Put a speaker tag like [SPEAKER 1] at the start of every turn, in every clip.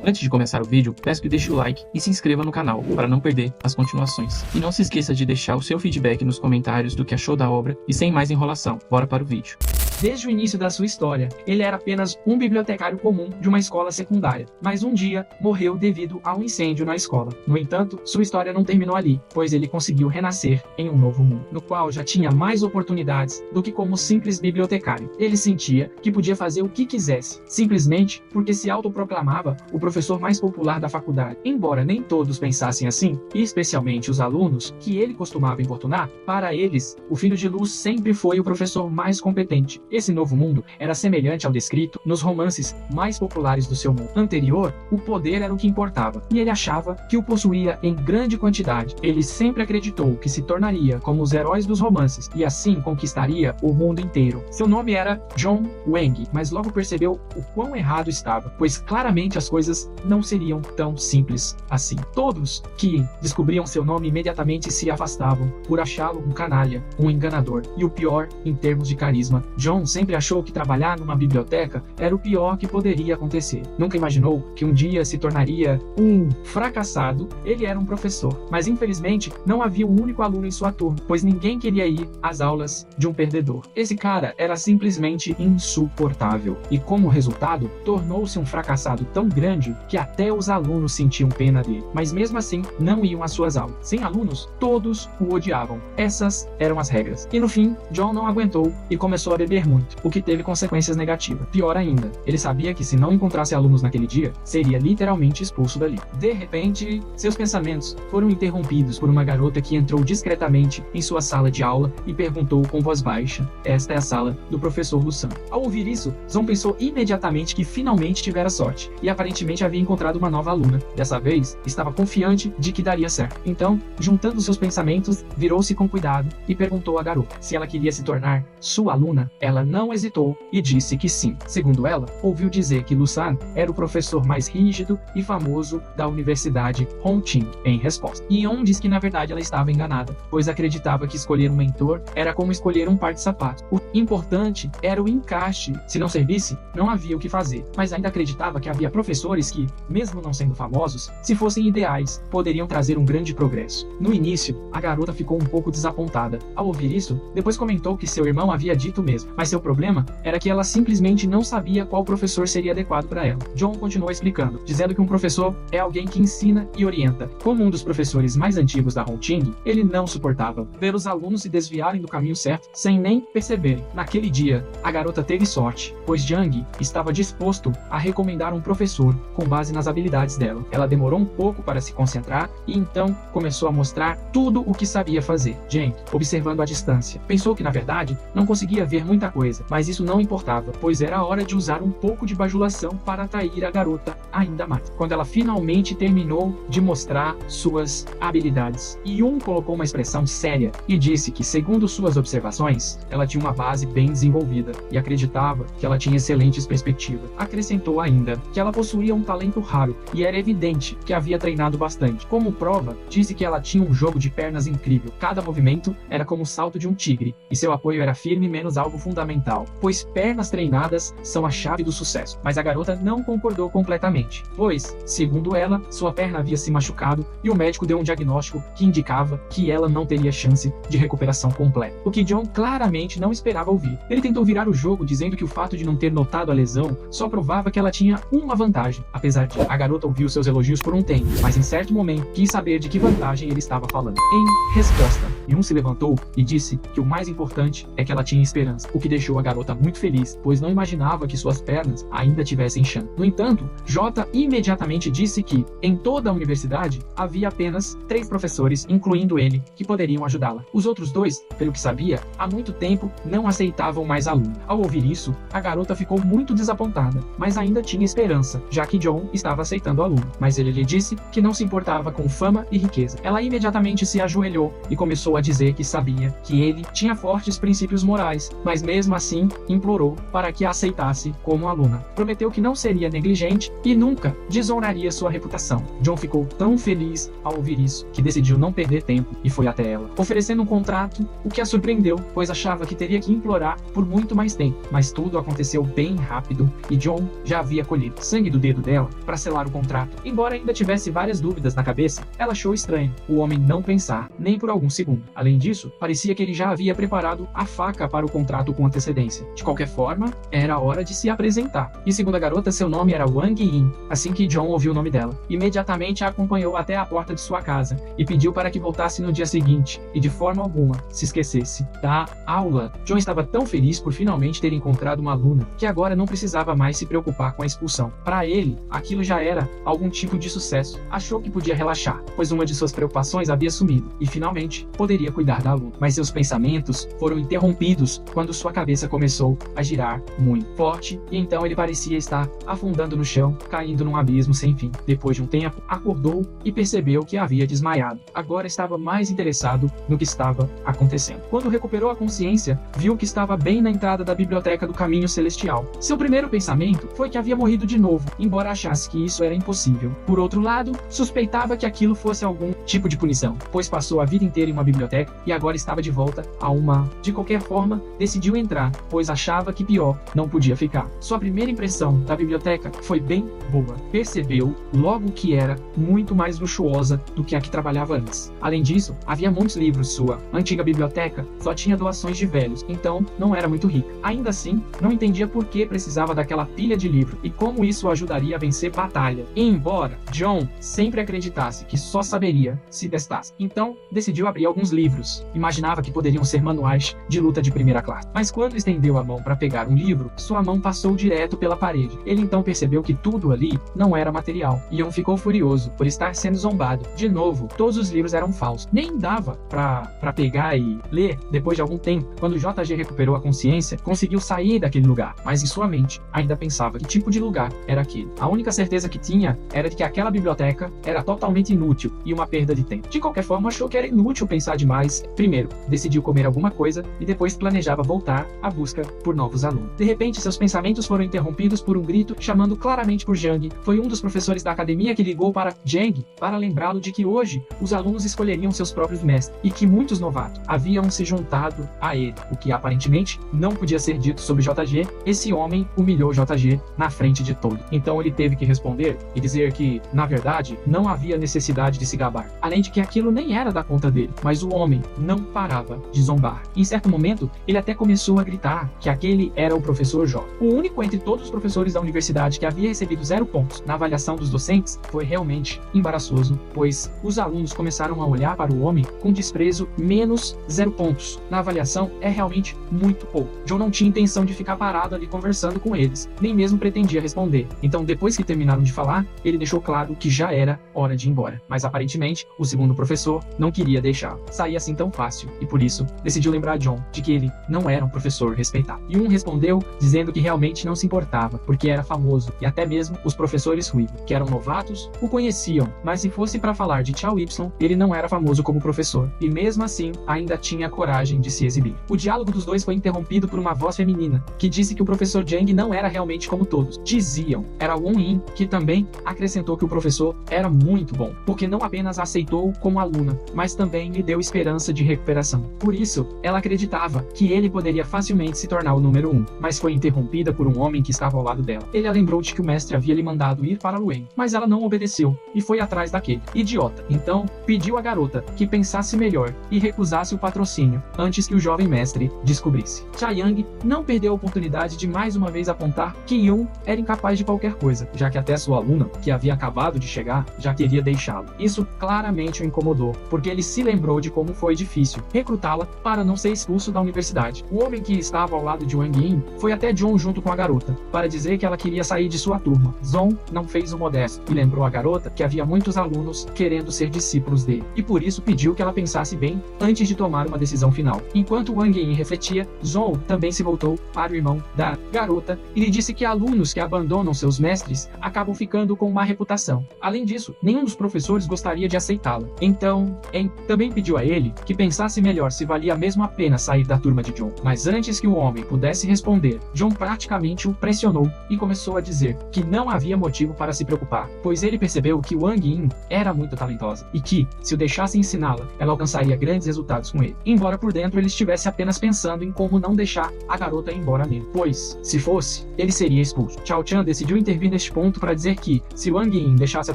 [SPEAKER 1] Antes de começar o vídeo, peço que deixe o like e se inscreva no canal para não perder as continuações. E não se esqueça de deixar o seu feedback nos comentários do que achou da obra e sem mais enrolação, bora para o vídeo.
[SPEAKER 2] Desde o início da sua história, ele era apenas um bibliotecário comum de uma escola secundária, mas um dia morreu devido a um incêndio na escola. No entanto, sua história não terminou ali, pois ele conseguiu renascer em um novo mundo, no qual já tinha mais oportunidades do que como simples bibliotecário. Ele sentia que podia fazer o que quisesse, simplesmente porque se autoproclamava o professor mais popular da faculdade. Embora nem todos pensassem assim, e especialmente os alunos que ele costumava importunar, para eles, o Filho de Luz sempre foi o professor mais competente. Esse novo mundo era semelhante ao descrito nos romances mais populares do seu mundo anterior. O poder era o que importava, e ele achava que o possuía em grande quantidade. Ele sempre acreditou que se tornaria como os heróis dos romances, e assim conquistaria o mundo inteiro. Seu nome era John Wang, mas logo percebeu o quão errado estava, pois claramente as coisas não seriam tão simples assim. Todos que descobriam seu nome imediatamente se afastavam, por achá-lo um canalha, um enganador, e o pior em termos de carisma. John sempre achou que trabalhar numa biblioteca era o pior que poderia acontecer. Nunca imaginou que um dia se tornaria um fracassado. Ele era um professor, mas infelizmente não havia um único aluno em sua turma, pois ninguém queria ir às aulas de um perdedor. Esse cara era simplesmente insuportável, e como resultado, tornou-se um fracassado tão grande que até os alunos sentiam pena dele. Mas mesmo assim, não iam às suas aulas. Sem alunos, todos o odiavam. Essas eram as regras. E no fim, John não aguentou e começou a beber muito, o que teve consequências negativas. Pior ainda, ele sabia que se não encontrasse alunos naquele dia, seria literalmente expulso dali. De repente, seus pensamentos foram interrompidos por uma garota que entrou discretamente em sua sala de aula e perguntou com voz baixa: "Esta é a sala do professor Lusan." Ao ouvir isso, Zon pensou imediatamente que finalmente tivera sorte, e aparentemente havia encontrado uma nova aluna. Dessa vez, estava confiante de que daria certo. Então, juntando seus pensamentos, virou-se com cuidado e perguntou à garota se ela queria se tornar sua aluna. Ela não hesitou e disse que sim. Segundo ela, ouviu dizer que Lusan era o professor mais rígido e famoso da Universidade Hongqin. Em resposta, Yeon disse que na verdade ela estava enganada, pois acreditava que escolher um mentor era como escolher um par de sapatos. O importante era o encaixe. Se não servisse, não havia o que fazer. Mas ainda acreditava que havia professores que, mesmo não sendo famosos, se fossem ideais, poderiam trazer um grande progresso. No início, a garota ficou um pouco desapontada. Ao ouvir isso, depois comentou que seu irmão havia dito mesmo, mas seu problema era que ela simplesmente não sabia qual professor seria adequado para ela. John continuou explicando, dizendo que um professor é alguém que ensina e orienta. Como um dos professores mais antigos da Hongqin, ele não suportava ver os alunos se desviarem do caminho certo sem nem perceberem. Naquele dia, a garota teve sorte, pois Jang estava disposto a recomendar um professor com base nas habilidades dela. Ela demorou um pouco para se concentrar e então começou a mostrar tudo o que sabia fazer. Jang, observando à distância, pensou que na verdade não conseguia ver muita coisa, mas isso não importava, pois era a hora de usar um pouco de bajulação para atrair a garota ainda mais. Quando ela finalmente terminou de mostrar suas habilidades, Yoon colocou uma expressão séria e disse que, segundo suas observações, ela tinha uma base bem desenvolvida e acreditava que ela tinha excelentes perspectivas. Acrescentou ainda que ela possuía um talento raro e era evidente que havia treinado bastante. Como prova, disse que ela tinha um jogo de pernas incrível. Cada movimento era como o salto de um tigre e seu apoio era firme menos algo fundamental, pois pernas treinadas são a chave do sucesso. Mas a garota não concordou completamente, pois, segundo ela, sua perna havia se machucado e o médico deu um diagnóstico que indicava que ela não teria chance de recuperação completa, o que John claramente não esperava ouvir. Ele tentou virar o jogo dizendo que o fato de não ter notado a lesão só provava que ela tinha uma vantagem. Apesar disso, a garota ouviu seus elogios por um tempo, mas em certo momento quis saber de que vantagem ele estava falando. Em resposta, Yoon se levantou e disse que o mais importante é que ela tinha esperança, o que deixou a garota muito feliz, pois não imaginava que suas pernas ainda tivessem chance. No entanto, Jota imediatamente disse que, em toda a universidade, havia apenas 3 professores, incluindo ele, que poderiam ajudá-la. Os outros 2, pelo que sabia, há muito tempo não aceitavam mais alunos. Ao ouvir isso, a garota ficou muito desapontada, mas ainda tinha esperança, já que John estava aceitando aluno. Mas ele lhe disse que não se importava com fama e riqueza. Ela imediatamente se ajoelhou e começou a dizer que sabia que ele tinha fortes princípios morais, mas mesmo mesmo assim, implorou para que a aceitasse como aluna. Prometeu que não seria negligente e nunca desonraria sua reputação. John ficou tão feliz ao ouvir isso que decidiu não perder tempo e foi até ela, oferecendo um contrato, o que a surpreendeu, pois achava que teria que implorar por muito mais tempo. Mas tudo aconteceu bem rápido e John já havia colhido sangue do dedo dela para selar o contrato. Embora ainda tivesse várias dúvidas na cabeça, ela achou estranho o homem não pensar nem por algum segundo. Além disso, parecia que ele já havia preparado a faca para o contrato com antecedência. De qualquer forma, era hora de se apresentar. E segundo a garota, seu nome era Wang Yin. Assim que John ouviu o nome dela, imediatamente a acompanhou até a porta de sua casa e pediu para que voltasse no dia seguinte e de forma alguma se esquecesse da aula. John estava tão feliz por finalmente ter encontrado uma aluna que agora não precisava mais se preocupar com a expulsão. Para ele, aquilo já era algum tipo de sucesso. Achou que podia relaxar, pois uma de suas preocupações havia sumido e finalmente poderia cuidar da aluna. Mas seus pensamentos foram interrompidos quando sua cabeça começou a girar muito forte e então ele parecia estar afundando no chão, caindo num abismo sem fim. Depois de um tempo, acordou e percebeu que havia desmaiado. Agora estava mais interessado no que estava acontecendo. Quando recuperou a consciência, viu que estava bem na entrada da biblioteca do Caminho Celestial. Seu primeiro pensamento foi que havia morrido de novo, embora achasse que isso era impossível. Por outro lado, suspeitava que aquilo fosse algum tipo de punição, pois passou a vida inteira em uma biblioteca e agora estava de volta a uma. De qualquer forma, decidiu entrar, pois achava que pior não podia ficar. Sua primeira impressão da biblioteca foi bem boa. Percebeu logo que era muito mais luxuosa do que a que trabalhava antes. Além disso, havia muitos livros. Sua antiga biblioteca só tinha doações de velhos, então não era muito rica. Ainda assim, não entendia por que precisava daquela pilha de livros e como isso ajudaria a vencer batalha. E embora John sempre acreditasse que só saberia se testasse, então decidiu abrir alguns livros. Imaginava que poderiam ser manuais de luta de primeira classe. Mas quando estendeu a mão para pegar um livro, sua mão passou direto pela parede. Ele então percebeu que tudo ali não era material. John ficou furioso por estar sendo zombado. De novo, todos os livros eram falsos. Nem dava para pegar e ler. Depois de algum tempo, quando JG recuperou a consciência, conseguiu sair daquele lugar. Mas em sua mente, ainda pensava que tipo de lugar era aquele. A única certeza que tinha era de que aquela biblioteca era totalmente inútil e uma perda de tempo. De qualquer forma, achou que era inútil pensar demais. Primeiro, decidiu comer alguma coisa e depois planejava voltar à busca por novos alunos. De repente, seus pensamentos foram interrompidos por um grito chamando claramente por Jang. Foi um dos professores da academia que ligou para Jang para lembrá-lo de que hoje os alunos escolheriam seus próprios mestres e que muitos novatos haviam se juntado a ele, o que aparentemente não podia ser dito sobre JG. Esse homem humilhou JG na frente de todos. Então ele teve que responder e dizer que, na verdade, não havia necessidade de se gabar, além de que aquilo nem era da conta dele, mas o homem não parava de zombar. Em certo momento, ele até começou a gritar que aquele era o professor J. O único entre todos os professores da universidade que havia recebido 0 pontos na avaliação dos docentes. Foi realmente embaraçoso, pois os alunos começaram a olhar para o homem com desprezo. Menos 0 pontos na avaliação é realmente muito pouco. John não tinha intenção de ficar parado ali conversando com eles, nem mesmo pretendia responder. Então, depois que terminaram de falar, ele deixou claro que já era hora de ir embora. Mas aparentemente, o segundo professor não queria deixá-lo sair assim tão fácil, e por isso decidiu lembrar John de que ele não era um professor respeitado. E um respondeu dizendo que realmente não se importava, porque era famoso, e até mesmo os professores ruivos, que eram novatos, o conheciam, mas se fosse para falar de Chao Y, ele não era famoso como professor, e mesmo assim, ainda tinha coragem de se exibir. O diálogo dos dois foi interrompido por uma voz feminina, que disse que o professor Jang não era realmente como todos diziam. Era Won Yin, que também acrescentou que o professor era muito bom, porque não apenas a aceitou como aluna, mas também lhe deu esperança de recuperação. Por isso, ela acreditava que ele poderia facilmente se tornar o número 1, mas foi interrompida por um homem que estava ao lado dela. Ele a lembrou de que o mestre havia lhe mandado ir para Luen, mas ela não obedeceu e foi atrás daquele idiota. Então, pediu à garota que pensasse melhor e recusasse o patrocínio antes que o jovem mestre descobrisse. Chaeyang não perdeu a oportunidade de mais uma vez apontar que Yun era incapaz de qualquer coisa, já que até sua aluna, que havia acabado de chegar, já queria deixá-lo. Isso claramente o incomodou, porque ele se lembrou de como foi difícil recrutá-la para não ser expulso da universidade. O homem que estava ao lado de Wang Yin foi até John junto com a garota, para dizer que ela queria sair de sua turma. Zong não fez o modesto e lembrou a garota que havia muitos alunos querendo ser discípulos dele, e por isso pediu que ela pensasse bem antes de tomar uma decisão final. Enquanto Wang Yin refletia, Zong também se voltou para o irmão da garota e lhe disse que alunos que abandonam seus mestres acabam ficando com má reputação. Além disso, nenhum dos professores gostaria de aceitá-la. Então, também pediu a ele que pensasse melhor se valia mesmo a pena sair da turma de John. Mas antes que o homem pudesse responder, John praticamente o pressionou e começou a dizer que não havia motivo para se preocupar, pois ele percebeu que Wang Yin era muito talentosa e que, se o deixasse ensiná-la, ela alcançaria grandes resultados com ele. Embora por dentro ele estivesse apenas pensando em como não deixar a garota ir embora mesmo, pois, se fosse, ele seria expulso. Chao Chan decidiu intervir neste ponto para dizer que, se Wang Yin deixasse a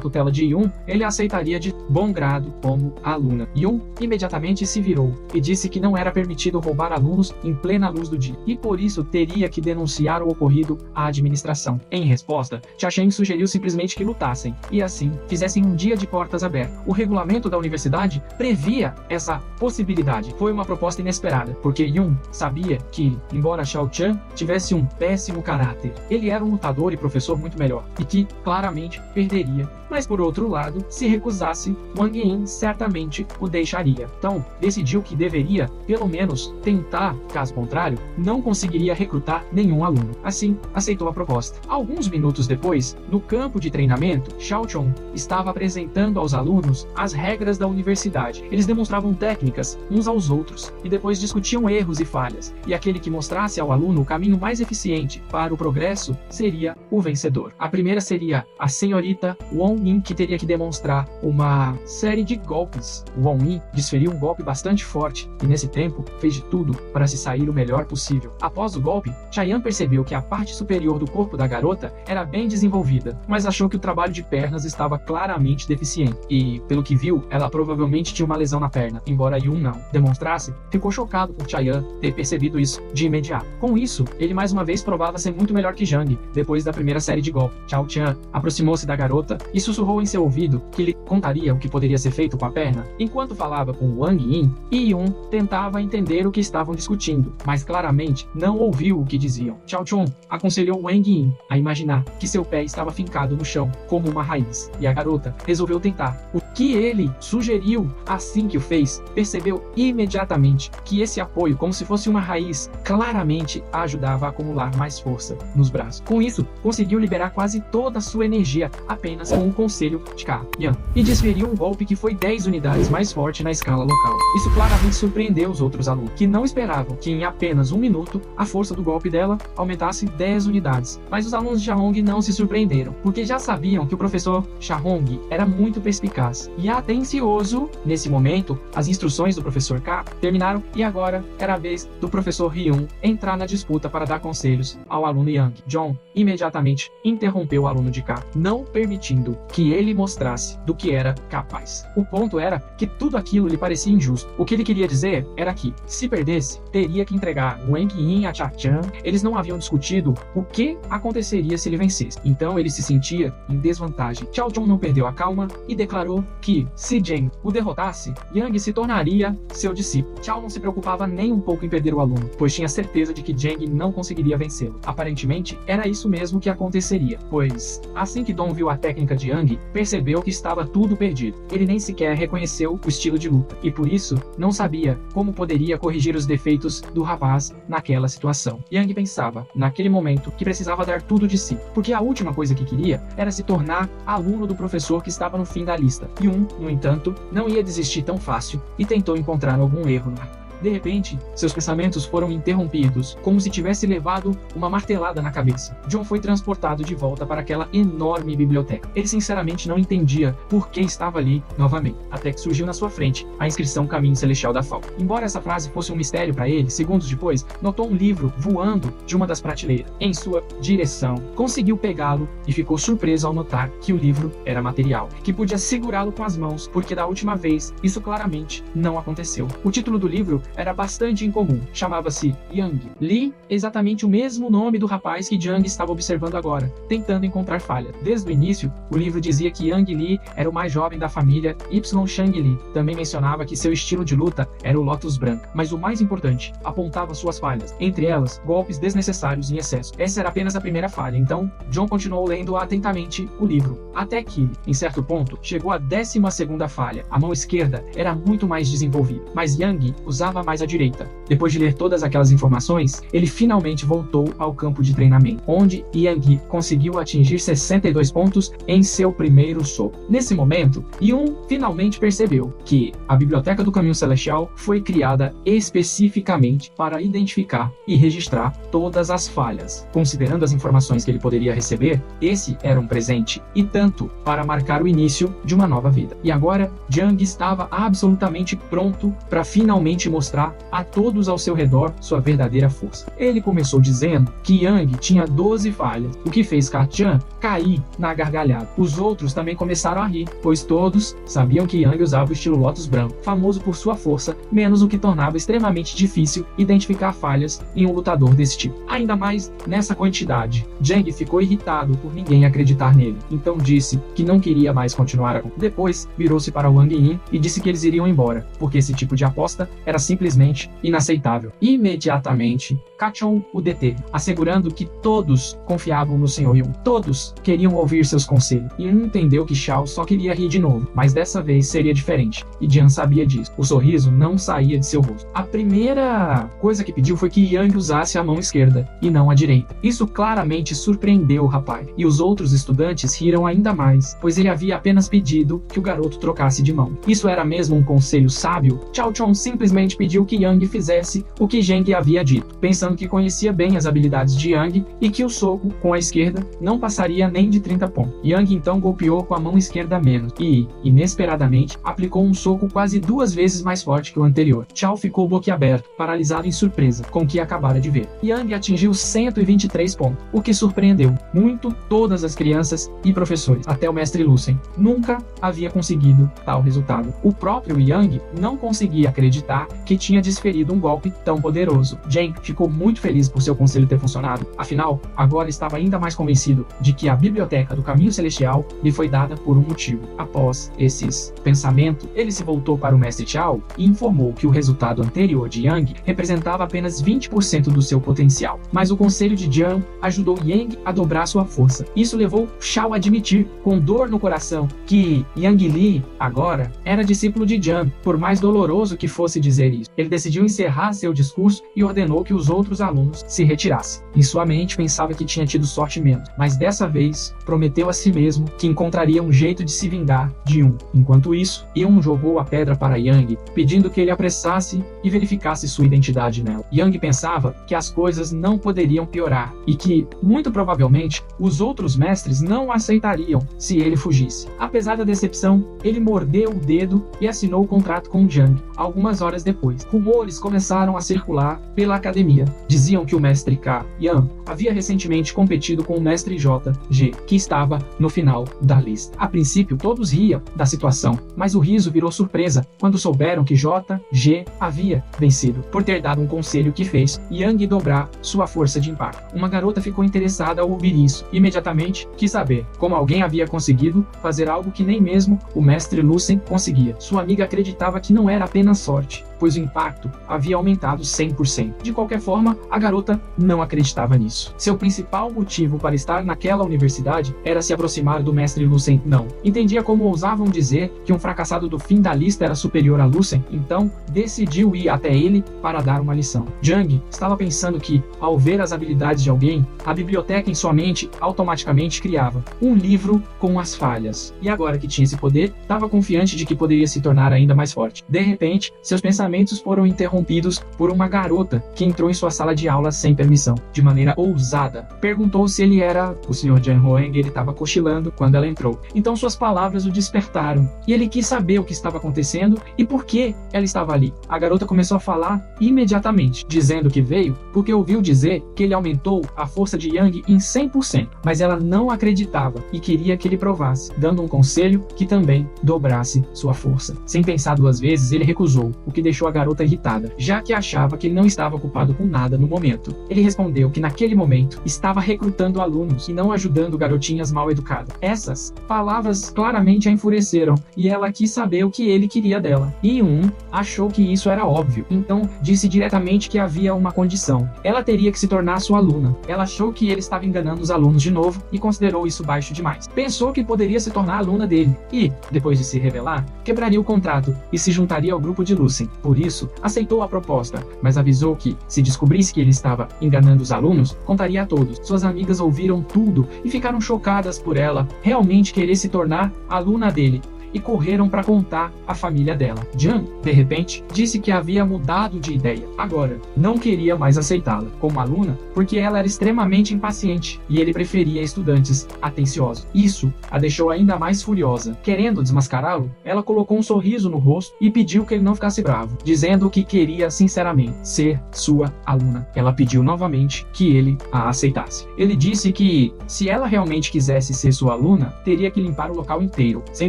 [SPEAKER 2] tutela de Yun, ele a aceitaria de bom grado como aluna. Yun imediatamente se virou e disse que não era permitido roubar alunos em plena luz do dia, e por isso teria que denunciar o ocorrido à administração. Em resposta, Chia Sheng sugeriu simplesmente que lutassem, e assim, fizessem um dia de portas abertas. O regulamento da universidade previa essa possibilidade. Foi uma proposta inesperada, porque Yun sabia que, embora Chao Chan tivesse um péssimo caráter, ele era um lutador e professor muito melhor, e que, claramente, perderia. Mas por outro lado, se recusasse, Wang Yin certamente o deixaria. Então, decidiu que deveria, pelo menos, tentar, caso contrário, não conseguiria recrutar nenhum aluno. Assim, aceitou a proposta. Alguns minutos depois, no campo de treinamento, Xiao Chong estava apresentando aos alunos as regras da universidade. Eles demonstravam técnicas uns aos outros e depois discutiam erros e falhas. E aquele que mostrasse ao aluno o caminho mais eficiente para o progresso seria o vencedor. A primeira seria a senhorita Wong Yin, que teria que demonstrar uma série de golpes. Wong Yin desferiu um golpe bastante forte e nesse tempo fez de tudo para se sair o melhor possível. Após o golpe, Chayan percebeu que a parte superior do corpo da garota era bem desenvolvida, mas achou que o trabalho de pernas estava claramente deficiente. E, pelo que viu, ela provavelmente tinha uma lesão na perna, embora Yun não demonstrasse. Ficou chocado por Chayan ter percebido isso de imediato. Com isso, ele mais uma vez provava ser muito melhor que Zhang, depois da primeira série de golpes. Chao Chan aproximou-se da garota e sussurrou em seu ouvido que lhe contaria o que poderia ser feito com a perna. Enquanto falava com Wang Yin, Yun tentava entender o que estavam discutindo, mas claramente não ouviu o que diziam. Chao Chong aconselhou Wang Yin a imaginar que seu pé estava fincado no chão, como uma raiz, e a garota resolveu tentar. O que ele sugeriu, assim que o fez, percebeu imediatamente que esse apoio, como se fosse uma raiz, claramente a ajudava a acumular mais força nos braços. Com isso, conseguiu liberar quase toda a sua energia apenas com o conselho de Yan e desferiu um golpe que foi 10 unidades mais forte na escala local. Isso claramente surpreendeu os outros alunos, que não esperavam que em apenas um minuto a força do golpe dela aumentasse 10 unidades. Mas os alunos de Xiahong não se surpreenderam, porque já sabiam que o professor Xiahong era muito perspicaz e atencioso. Nesse momento, as instruções do professor K terminaram e agora era a vez do professor Ryun entrar na disputa para dar conselhos ao aluno Yang. John imediatamente interrompeu o aluno de K, não permitindo que ele mostrasse do que era capaz. O ponto era que tudo aquilo lhe parecia injusto. O que ele queria dizer era que, se perdesse, teria que entregar Wang Yin a Chia Chan. Eles não haviam discutido o que aconteceria se ele vencesse, então ele se sentia em desvantagem. Xiao Chong não perdeu a calma e declarou que, se Zheng o derrotasse, Yang se tornaria seu discípulo. Xiao não se preocupava nem um pouco em perder o aluno, pois tinha certeza de que Zheng não conseguiria vencê-lo. Aparentemente, era isso mesmo que aconteceria, pois, assim que Dong viu a técnica de Yang, percebeu que estava tudo perdido. Ele nem sequer reconheceu o estilo de luta, e por isso, não sabia como poderia corrigir os defeitos do rapaz naquela situação. Yang pensava, naquele momento, que precisava dar tudo de si, porque a última coisa que queria era se tornar aluno do professor que estava no fim da lista. Yun, no entanto, não ia desistir tão fácil e tentou encontrar algum erro lá. De repente, seus pensamentos foram interrompidos, como se tivesse levado uma martelada na cabeça. John foi transportado de volta para aquela enorme biblioteca. Ele sinceramente não entendia por que estava ali novamente, até que surgiu na sua frente a inscrição Caminho Celestial da Falca. Embora essa frase fosse um mistério para ele, segundos depois, notou um livro voando de uma das prateleiras em sua direção. Conseguiu pegá-lo e ficou surpreso ao notar que o livro era material, que podia segurá-lo com as mãos, porque da última vez isso claramente não aconteceu. O título do livro era bastante incomum. Chamava-se Yang Li, exatamente o mesmo nome do rapaz que Zhang estava observando agora, tentando encontrar falha. Desde o início, o livro dizia que Yang Li era o mais jovem da família Y Shang Li. Também mencionava que seu estilo de luta era o Lotus Branco. Mas o mais importante, apontava suas falhas, entre elas, golpes desnecessários em excesso. Essa era apenas a primeira falha, então John continuou lendo atentamente o livro, até que, em certo ponto, chegou a 12ª falha. A mão esquerda era muito mais desenvolvida, mas Yang usava estava mais à direita. Depois de ler todas aquelas informações, ele finalmente voltou ao campo de treinamento, onde Yang conseguiu atingir 62 pontos em seu primeiro soco. Nesse momento, Yun finalmente percebeu que a Biblioteca do Caminho Celestial foi criada especificamente para identificar e registrar todas as falhas. Considerando as informações que ele poderia receber, esse era um presente, e tanto para marcar o início de uma nova vida. E agora, Jiang estava absolutamente pronto para finalmente mostrar a todos ao seu redor sua verdadeira força. Ele começou dizendo que Yang tinha 12 falhas, o que fez Ka-chan cair na gargalhada. Os outros também começaram a rir, pois todos sabiam que Yang usava o estilo Lotus branco, famoso por sua força, menos o que tornava extremamente difícil identificar falhas em um lutador desse tipo. Ainda mais nessa quantidade. Jiang ficou irritado por ninguém acreditar nele, então disse que não queria mais continuar a... Depois, virou-se para Wang Yin e disse que eles iriam embora, porque esse tipo de aposta era simplesmente inaceitável. Imediatamente, Ka-chon o deteve, assegurando que todos confiavam no Sr. Yun. Todos queriam ouvir seus conselhos. Yun entendeu que Shao só queria rir de novo, mas dessa vez seria diferente, e Jiang sabia disso. O sorriso não saía de seu rosto. A primeira coisa que pediu foi que Yang usasse a mão esquerda e não a direita. Isso claramente surpreendeu o rapaz, e os outros estudantes riram ainda mais, pois ele havia apenas pedido que o garoto trocasse de mão. Isso era mesmo um conselho sábio? Chao Chon simplesmente pediu que Yang fizesse o que Jiang havia dito, pensando que conhecia bem as habilidades de Yang e que o soco com a esquerda não passaria nem de 30 pontos. Yang então golpeou com a mão esquerda menos e, inesperadamente, aplicou um soco quase 2 vezes mais forte que o anterior. Chao ficou boquiaberto, paralisado em surpresa com o que acabara de ver. Yang atingiu 123 pontos, o que surpreendeu muito todas as crianças e professores, até o mestre Lucen. Nunca havia conseguido tal resultado. O próprio Yang não conseguia acreditar que tinha desferido um golpe tão poderoso. Jiang ficou muito feliz por seu conselho ter funcionado. Afinal, agora estava ainda mais convencido de que a Biblioteca do Caminho Celestial lhe foi dada por um motivo. Após esses pensamentos, ele se voltou para o mestre Chao e informou que o resultado anterior de Yang representava apenas 20% do seu potencial. Mas o conselho de Jiang ajudou Yang a dobrar sua força. Isso levou Chao a admitir, com dor no coração, que Yang Li, agora, era discípulo de Jiang, por mais doloroso que fosse dizer isso. Ele decidiu encerrar seu discurso e ordenou que os outros alunos se retirassem. Em sua mente, pensava que tinha tido sorte menos, mas dessa vez, prometeu a si mesmo que encontraria um jeito de se vingar de Yun. Enquanto isso, Yun jogou a pedra para Yang, pedindo que ele apressasse e verificasse sua identidade nela. Yang pensava que as coisas não poderiam piorar e que, muito provavelmente, os outros mestres não aceitariam se ele fugisse. Apesar da decepção, ele mordeu o dedo e assinou o contrato com Jiang. Algumas horas depois, rumores começaram a circular pela academia. Diziam que o mestre K, Yan, havia recentemente competido com o mestre J, G, que estava no final da lista. A princípio, todos riam da situação, mas o riso virou surpresa quando souberam que J, G havia vencido, por ter dado um conselho que fez Yang dobrar sua força de impacto. Uma garota ficou interessada ao ouvir isso. Imediatamente, quis saber como alguém havia conseguido fazer algo que nem mesmo o mestre Lucen conseguia. Sua amiga acreditava que não era apenas sorte, pois o impacto havia aumentado 100%. De qualquer forma, a garota não acreditava nisso. Seu principal motivo para estar naquela universidade era se aproximar do mestre Lucen. Não. Entendia como ousavam dizer que um fracassado do fim da lista era superior a Lucen, então decidiu ir até ele para dar uma lição. Jiang estava pensando que, ao ver as habilidades de alguém, a biblioteca em sua mente automaticamente criava um livro com as falhas. E agora que tinha esse poder, estava confiante de que poderia se tornar ainda mais forte. De repente, seus pensamentos foram interrompidos por uma garota que entrou em sua sala de aula sem permissão, de maneira ousada. Perguntou se ele era o Sr. Jiang Hoeng. Ele estava cochilando quando ela entrou. Então suas palavras o despertaram, e ele quis saber o que estava acontecendo e por que ela estava ali. A garota começou a falar imediatamente, dizendo que veio porque ouviu dizer que ele aumentou a força de Yang em 100%, mas ela não acreditava e queria que ele provasse, dando um conselho que também dobrasse sua força. Sem pensar 2 vezes, ele recusou, o que deixou a garota irritada, já que achava que ele não estava ocupado com nada no momento. Ele respondeu que naquele momento estava recrutando alunos e não ajudando garotinhas mal educadas. Essas palavras claramente a enfureceram e ela quis saber o que ele queria dela. Yun achou que isso era óbvio, então disse diretamente que havia uma condição. Ela teria que se tornar sua aluna. Ela achou que ele estava enganando os alunos de novo e considerou isso baixo demais. Pensou que poderia se tornar aluna dele e, depois de se revelar, quebraria o contrato e se juntaria ao grupo de Lucen. Por por isso, aceitou a proposta, mas avisou que, se descobrisse que ele estava enganando os alunos, contaria a todos. Suas amigas ouviram tudo e ficaram chocadas por ela realmente querer se tornar aluna dele, e correram para contar à família dela. Jan, de repente, disse que havia mudado de ideia. Agora, não queria mais aceitá-la como aluna porque ela era extremamente impaciente e ele preferia estudantes atenciosos. Isso a deixou ainda mais furiosa. Querendo desmascará-lo, ela colocou um sorriso no rosto e pediu que ele não ficasse bravo, dizendo que queria sinceramente ser sua aluna. Ela pediu novamente que ele a aceitasse. Ele disse que, se ela realmente quisesse ser sua aluna, teria que limpar o local inteiro, sem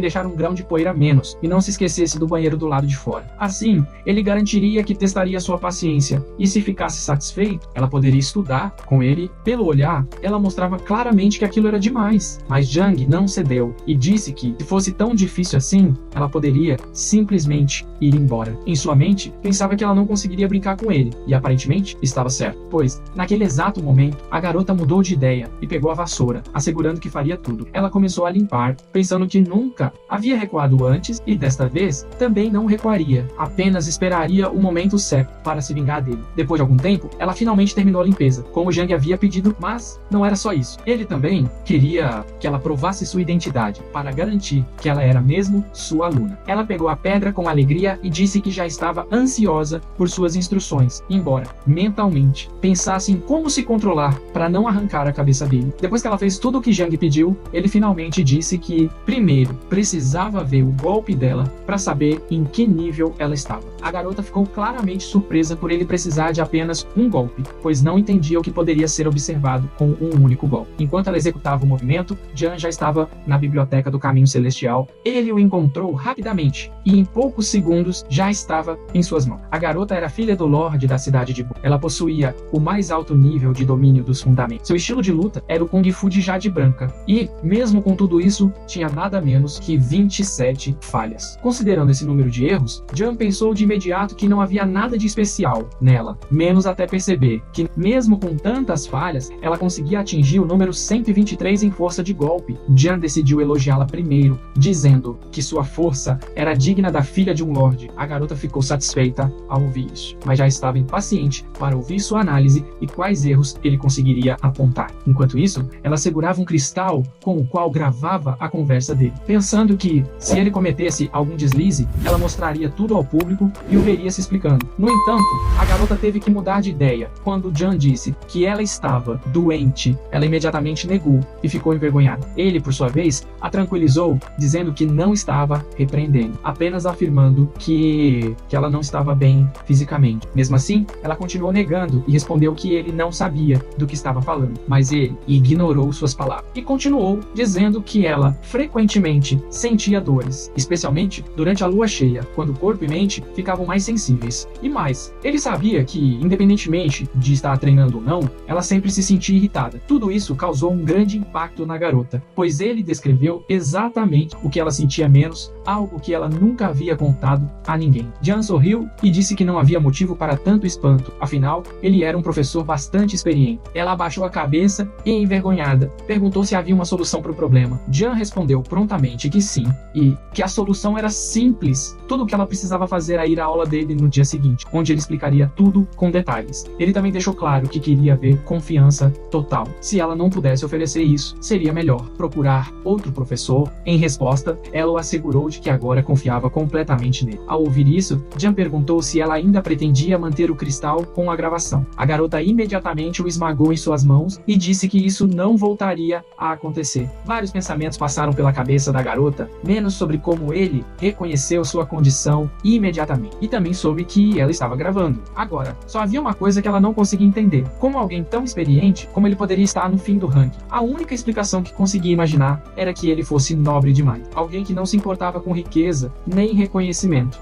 [SPEAKER 2] deixar um grão de poeira a menos, e não se esquecesse do banheiro do lado de fora. Assim, ele garantiria que testaria sua paciência, e se ficasse satisfeito, ela poderia estudar com ele. Pelo olhar, ela mostrava claramente que aquilo era demais, mas Jang não cedeu, e disse que, se fosse tão difícil assim, ela poderia simplesmente ir embora. Em sua mente, pensava que ela não conseguiria brincar com ele, e aparentemente estava certo, pois, naquele exato momento, a garota mudou de ideia e pegou a vassoura, assegurando que faria tudo. Ela começou a limpar, pensando que nunca havia recuado antes e desta vez também não recuaria, apenas esperaria o momento certo para se vingar dele. Depois de algum tempo, ela finalmente terminou a limpeza, como Jang havia pedido, mas não era só isso. Ele também queria que ela provasse sua identidade, para garantir que ela era mesmo sua aluna. Ela pegou a pedra com alegria e disse que já estava ansiosa por suas instruções, embora, mentalmente, pensasse em como se controlar para não arrancar a cabeça dele. Depois que ela fez tudo o que Jang pediu, ele finalmente disse que, primeiro, precisava ver o golpe dela para saber em que nível ela estava. A garota ficou claramente surpresa por ele precisar de apenas um golpe, pois não entendia o que poderia ser observado com um único golpe. Enquanto ela executava o movimento, Jan já estava na biblioteca do Caminho Celestial. Ele o encontrou rapidamente e em poucos segundos já estava em suas mãos. A garota era filha do Lorde da cidade de Bu. Ela possuía o mais alto nível de domínio dos fundamentos. Seu estilo de luta era o Kung Fu de Jade Branca e, mesmo com tudo isso, tinha nada menos que 27 falhas. Considerando esse número de erros, Jan pensou de imediato que não havia nada de especial nela, menos até perceber que, mesmo com tantas falhas, ela conseguia atingir o número 123 em força de golpe. Jan decidiu elogiá-la primeiro, dizendo que sua força era digna da filha de um lorde. A garota ficou satisfeita ao ouvir isso, mas já estava impaciente para ouvir sua análise e quais erros ele conseguiria apontar. Enquanto isso, ela segurava um cristal com o qual gravava a conversa dele, pensando que, se ele cometesse algum deslize, ela mostraria tudo ao público e o veria se explicando. No entanto, a garota teve que mudar de ideia. Quando Jan disse que ela estava doente, ela imediatamente negou e ficou envergonhada. Ele, por sua vez, a tranquilizou, dizendo que não estava repreendendo, apenas afirmando que ela não estava bem fisicamente. Mesmo assim, ela continuou negando e respondeu que ele não sabia do que estava falando, mas ele ignorou suas palavras e continuou dizendo que ela frequentemente sentia dores, especialmente durante a lua cheia, quando o corpo e mente ficavam mais sensíveis. E mais, ele sabia que, independentemente de estar treinando ou não, ela sempre se sentia irritada. Tudo isso causou um grande impacto na garota, pois ele descreveu exatamente o que ela sentia, menos algo que ela nunca havia contado a ninguém. Jan sorriu e disse que não havia motivo para tanto espanto, afinal, ele era um professor bastante experiente. Ela abaixou a cabeça e, envergonhada, perguntou se havia uma solução para o problema. Jan respondeu prontamente que sim, e que a solução era simples. Tudo o que ela precisava fazer era ir à aula dele no dia seguinte, onde ele explicaria tudo com detalhes. Ele também deixou claro que queria ver confiança total. Se ela não pudesse oferecer isso, seria melhor procurar outro professor. Em resposta, ela o assegurou de que agora confiava completamente nele. Ao ouvir isso, Jan perguntou se ela ainda pretendia manter o cristal com a gravação. A garota imediatamente o esmagou em suas mãos e disse que isso não voltaria a acontecer. Vários pensamentos passaram pela cabeça da garota, menos sobre como ele reconheceu sua condição imediatamente, e também soube que ela estava gravando. Agora, só havia uma coisa que ela não conseguia entender: como alguém tão experiente, como ele poderia estar no fim do ranking? A única explicação que conseguia imaginar era que ele fosse nobre demais, alguém que não se importava com riqueza nem reconhecimento.